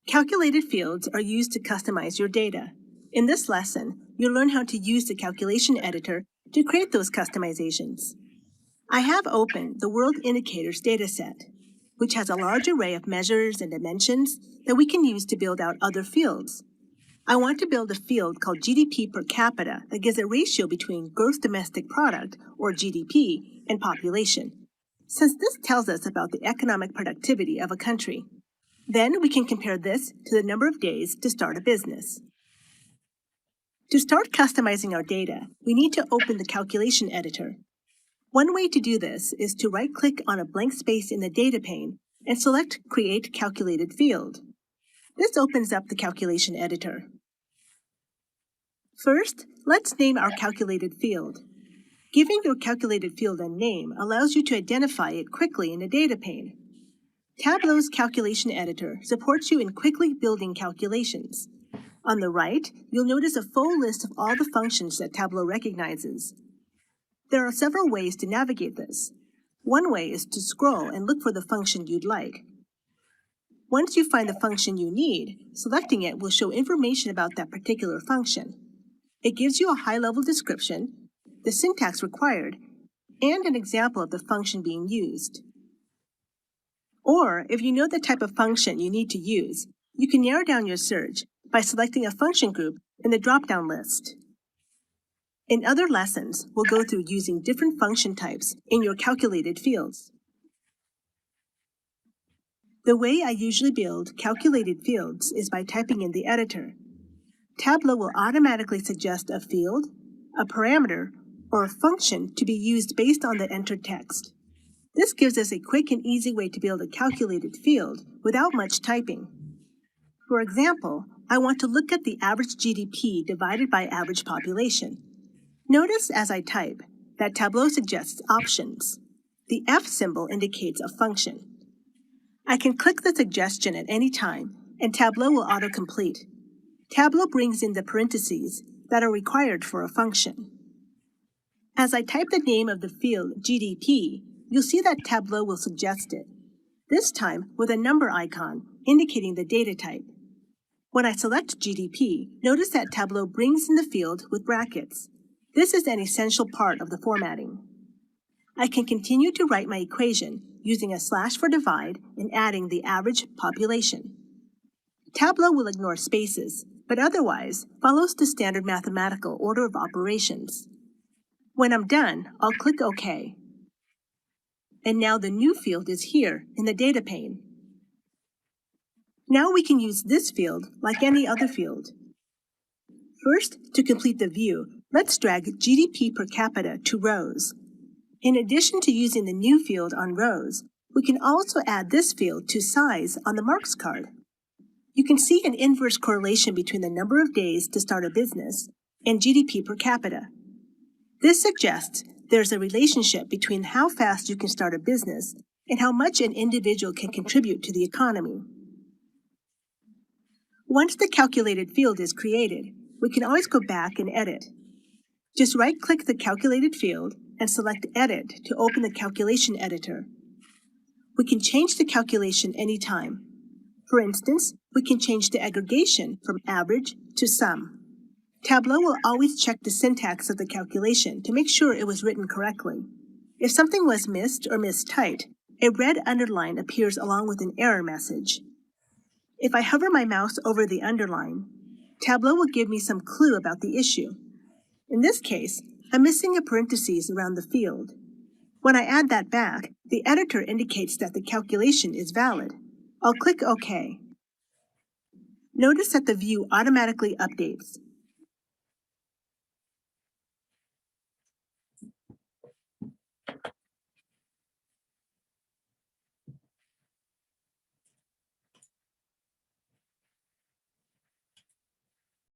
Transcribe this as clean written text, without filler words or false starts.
Calculated fields are used to customize your data. In this lesson, you'll learn how to use the calculation editor to create those customizations. I have opened the World Indicators dataset, which has a large array of measures and dimensions that we can use to build out other fields. I want to build a field called GDP per capita that gives a ratio between gross domestic product, or GDP, and population, since this tells us about the economic productivity of a country. Then we can compare this to the number of days to start a business. To start customizing our data, we need to open the calculation editor. One way to do this is to right-click on a blank space in the data pane and select Create Calculated Field. This opens up the calculation editor. First, let's name our calculated field. Giving your calculated field a name allows you to identify it quickly in the data pane. Tableau's calculation editor supports you in quickly building calculations. On the right, you'll notice a full list of all the functions that Tableau recognizes. There are several ways to navigate this. One way is to scroll and look for the function you'd like. Once you find the function you need, selecting it will show information about that particular function. It gives you a high-level description, the syntax required, and an example of the function being used. Or, if you know the type of function you need to use, you can narrow down your search by selecting a function group in the drop-down list. In other lessons, we'll go through using different function types in your calculated fields. The way I usually build calculated fields is by typing in the editor. Tableau will automatically suggest a field, a parameter, or a function to be used based on the entered text. This gives us a quick and easy way to build a calculated field without much typing. For example, I want to look at the average GDP divided by average population. Notice as I type that Tableau suggests options. The F symbol indicates a function. I can click the suggestion at any time, and Tableau will autocomplete. Tableau brings in the parentheses that are required for a function. As I type the name of the field GDP, you'll see that Tableau will suggest it, this time with a number icon indicating the data type. When I select GDP, notice that Tableau brings in the field with brackets. This is an essential part of the formatting. I can continue to write my equation using a slash for divide and adding the average population. Tableau will ignore spaces, but otherwise follows the standard mathematical order of operations. When I'm done, I'll click OK. And now the new field is here in the data pane. Now we can use this field like any other field. First, to complete the view, let's drag GDP per capita to rows. In addition to using the new field on rows, we can also add this field to size on the marks card. You can see an inverse correlation between the number of days to start a business and GDP per capita. This suggests there's a relationship between how fast you can start a business and how much an individual can contribute to the economy. Once the calculated field is created, we can always go back and edit. Just right-click the calculated field and select Edit to open the calculation editor. We can change the calculation anytime. For instance, we can change the aggregation from average to sum. Tableau will always check the syntax of the calculation to make sure it was written correctly. If something was missed or mistyped, a red underline appears along with an error message. If I hover my mouse over the underline, Tableau will give me some clue about the issue. In this case, I'm missing a parentheses around the field. When I add that back, the editor indicates that the calculation is valid. I'll click OK. Notice that the view automatically updates.